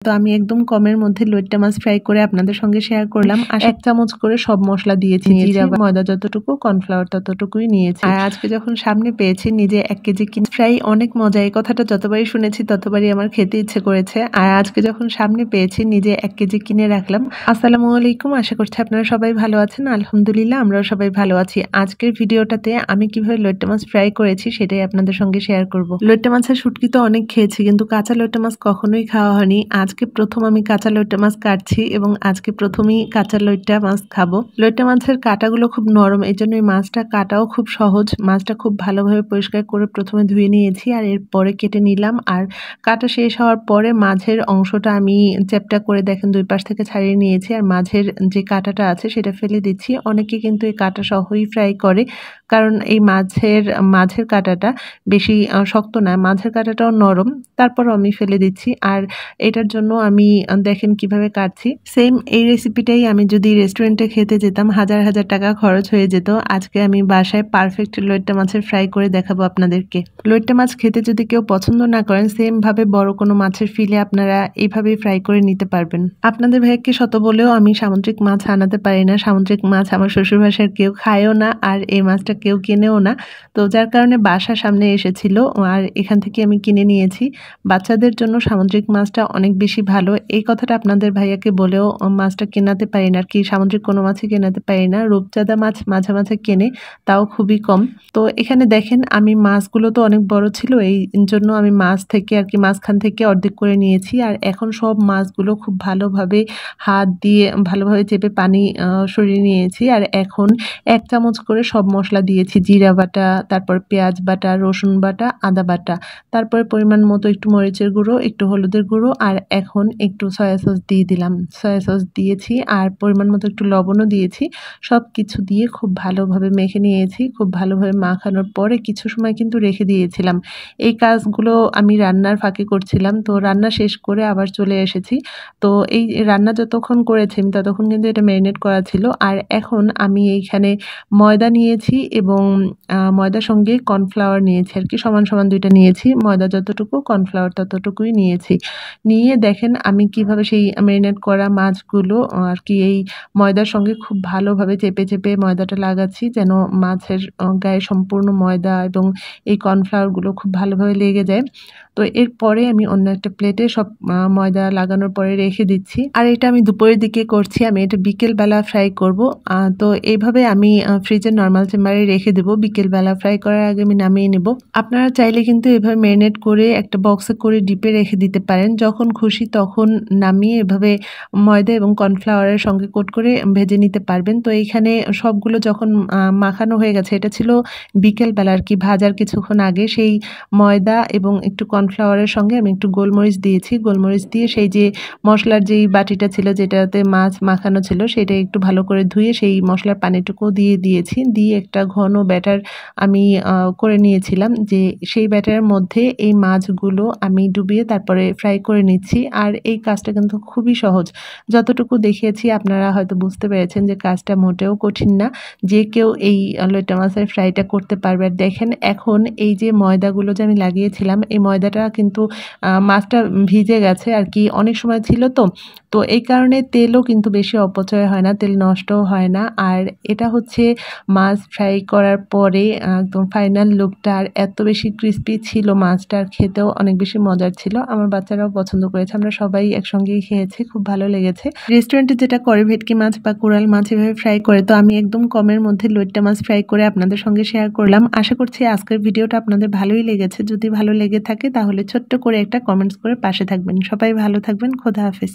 তো আমি একদম কমের মধ্যে লইট্টা মাছ ফ্রাই করে আপনাদের সঙ্গে শেয়ার করলাম। আর 1 চামচ করে সব মশলা দিয়েছি, জিরা, ময়দা যতটুকু, কর্নফ্লাওয়ার ততটুকুই নিয়েছি। আর আজকে যখন সামনে পেয়েছি নিজে 1 কেজি ফ্রাই অনেক মজা, এই কথাটা যতবারই শুনেছি ততবারই আমার খেতে ইচ্ছে করেছে। আর আজকে যখন সামনে পেয়েছি নিজে 1 কেজি কিনে রাখলাম। আসসালামু আলাইকুম, আশা করছি আপনারা সবাই ভালো আছেন। আলহামদুলিল্লাহ আমরাও সবাই ভালো আছি। আজকের ভিডিওটাতে আমি কিভাবে লইট্টা মাছ ফ্রাই করেছি সেটাই আপনাদের সঙ্গে শেয়ার করব। লইট্টা মাছের শুটকি তো অনেক খেয়েছি, কিন্তু কাঁচা লইট্টা মাছ কখনোই খাওয়া হয়নি। আজকে প্রথম আমি কাঁচা লইট্টা মাছ কাটছি এবং আজকে প্রথমেই কাঁচা লইট্টা মাছ খাবো। লইট্টা মাছের কাঁটাগুলো খুব নরম, এই জন্য এই মাছটা কাটাও খুব সহজ। মাছটা খুব ভালোভাবে পরিষ্কার করে প্রথমে ধুয়ে নিয়েছি আর এরপরে কেটে নিলাম। আর কাটা শেষ হওয়ার পরে মাঝের অংশটা আমি চ্যাপ্টা করে দেখেন 2 পাশ থেকে ছাড়িয়ে নিয়েছি আর মাঝের যে কাঁটাটা আছে সেটা ফেলে দিচ্ছি। অনেকে কিন্তু এই কাঁটা সহই ফ্রাই করে, কারণ এই মাঝের কাঁটাটা বেশি শক্ত না, মাঝের কাঁটাটাও নরম। তারপরও আমি ফেলে দিচ্ছি। আর এটার জন্য আমি দেখেন কিভাবে কাটছি। সেম এই রেসিপিটাই আমি যদি রেস্টুরেন্টে খেতে যেতাম হাজার হাজার টাকা খরচ হয়ে যেত। আজকে আমি বাসায় পারফেক্ট লইট্টা মাছের ফ্রাই করে দেখাবো আপনাদেরকে। লইট্টা মাছ খেতে যদি কেউ পছন্দ না করেন, সেম ভাবে বড় কোনো মাছের ফিলে আপনারা এইভাবেই ফ্রাই করে নিতে পারবেন। আপনাদের ভাইকে শত বলেও আমি সামুদ্রিক মাছ আনাতে পারি না। সামুদ্রিক মাছ আমার শ্বশুর বাসার কেউ খায়ও না আর এই মাছটা কেউ কিনেও না। তো যার কারণে বাসার সামনে এসেছিল আর এখান থেকে আমি কিনে নিয়েছি। বাচ্চাদের জন্য সামুদ্রিক মাছটা অনেক বেশি ভালো, এই কথাটা আপনাদের ভাইয়াকে বলেও মাছটা কেনাতে পারি না আর কি, সামুদ্রিক কোনো মাছই কেনাতে পারি না। রূপচাঁদা মাছ মাঝে মাঝে কেনে, তাও খুবই কম। তো এখানে দেখেন আমি মাছগুলো তো অনেক বড় ছিল, এই জন্য আমি মাছ থেকে আর কি মাঝখান থেকে অর্ধেক করে নিয়েছি। আর এখন সব মাছগুলো খুব ভালোভাবে হাত দিয়ে ভালোভাবে চেপে পানি সরিয়ে নিয়েছি। আর এখন 1 চামচ করে সব মশলা দিয়েছি, জিরা বাটা, তারপর পেঁয়াজ বাটা, রসুন বাটা, আদা বাটা, তারপরে পরিমাণ মতো একটু মরিচের গুঁড়ো, একটু হলুদের গুঁড়ো, আর এখন একটু সয়া সস দিয়ে দিলাম। সয়া সস দিয়েছি আর পরিমাণ মতো একটু লবণও দিয়েছি। সব কিছু দিয়ে খুব ভালোভাবে মেখে নিয়েছি। খুব ভালোভাবে মাখানোর পরে কিছু সময় কিন্তু রেখে দিয়েছিলাম। এই কাজগুলো আমি রান্নার ফাঁকে করছিলাম, তো রান্না শেষ করে আবার চলে এসেছি। তো এই রান্না যতক্ষণ করেছি আমি ততক্ষণ কিন্তু এটা ম্যারিনেট করা ছিল। আর এখন আমি এইখানে ময়দা নিয়েছি এবং ময়দার সঙ্গে কর্নফ্লাওয়ার নিয়েছি আর কি, সমান সমান 2টা নিয়েছি। ময়দা যতটুকু, কর্নফ্লাওয়ার ততটুকুই নিয়েছি। নিয়ে দেখেন আমি কিভাবে সেই ম্যারিনেট করা মাছগুলো আর কি এই ময়দার সঙ্গে খুব ভালোভাবে চেপে চেপে ময়দাটা লাগাচ্ছি, যেন মাছের গায়ে সম্পূর্ণ ময়দা এবং এই কর্নফ্লাওয়ারগুলো খুব ভালোভাবে লেগে যায়। তো এরপরে আমি অন্য একটা প্লেটে সব ময়দা লাগানোর পরে রেখে দিচ্ছি। আর এটা আমি দুপুরের দিকে করছি, আমি এটা বিকেলবেলা ফ্রাই করব। তো এইভাবে আমি ফ্রিজের নর্মাল চেম্বারে রেখে দেবো। বিকেলবেলা ফ্রাই করার আগে আমি নামিয়ে নেব। আপনারা চাইলে কিন্তু এভাবে ম্যারিনেট করে একটা বক্সে করে ডিপে রেখে দিতে পারেন, যখন খুশি তখন নামিয়ে এভাবে ময়দা এবং কর্নফ্লাওয়ারের সঙ্গে কোট করে ভেজে নিতে পারবেন। তো এইখানে সবগুলো যখন মাখানো হয়ে গেছে, এটা ছিল বিকেলবেলা আর কি, ভাজার কিছুক্ষণ আগে, সেই ময়দা এবং একটু কর্নফ্লাওয়ারের সঙ্গে আমি একটু গোলমরিচ দিয়েছি। গোলমরিচ দিয়ে সেই যে মশলার যেই বাটিটা ছিল যেটাতে মাছ মাখানো ছিল সেটা একটু ভালো করে ধুয়ে সেই মশলার পানিটুকু দিয়ে দিয়েছি। দিয়ে একটা ঘন ব্যাটার আমি করে নিয়েছিলাম, যে সেই ব্যাটারের মধ্যে এই মাছগুলো আমি ডুবিয়ে তারপরে ফ্রাই করে নিচ্ছি। আর এই কাজটা কিন্তু খুবই সহজ, যতটুকু দেখিয়েছি আপনারা হয়তো বুঝতে পেরেছেন যে কাজটা মোটেও কঠিন না, যে কেউ এই লইট্টা মাছের ফ্রাইটা করতে পারবে। আর দেখেন এখন এই যে ময়দাগুলো যে আমি লাগিয়েছিলাম, এই ময়দাটা কিন্তু মাছটা ভিজে গেছে আর কি, অনেক সময় ছিল তো এই কারণে তেলও কিন্তু বেশি অপচয় হয় না, তেল নষ্টও হয় না। আর এটা হচ্ছে মাছ ফ্রাই করার পরে একদম ফাইনাল লুকটা, আর এত বেশি ক্রিস্পি ছিল মাছটা, আর খেতেও অনেক বেশি মজার ছিল। আমার বাচ্চারাও পছন্দ করেছে, আমরা সবাই একসঙ্গেই খেয়েছি, খুব ভালো লেগেছে। রেস্টুরেন্টে যেটা করে ভেটকি মাছ বা কোরাল মাছ এভাবে ফ্রাই করে, তো আমি একদম কমের মধ্যে লইট্টা মাছ ফ্রাই করে আপনাদের সঙ্গে শেয়ার করলাম। আশা করছি আজকের ভিডিওটা আপনাদের ভালোই লেগেছে। যদি ভালো লেগে থাকে তাহলে ছোট্ট করে একটা কমেন্টস করে পাশে থাকবেন। সবাই ভালো থাকবেন, খোদা হাফেজ।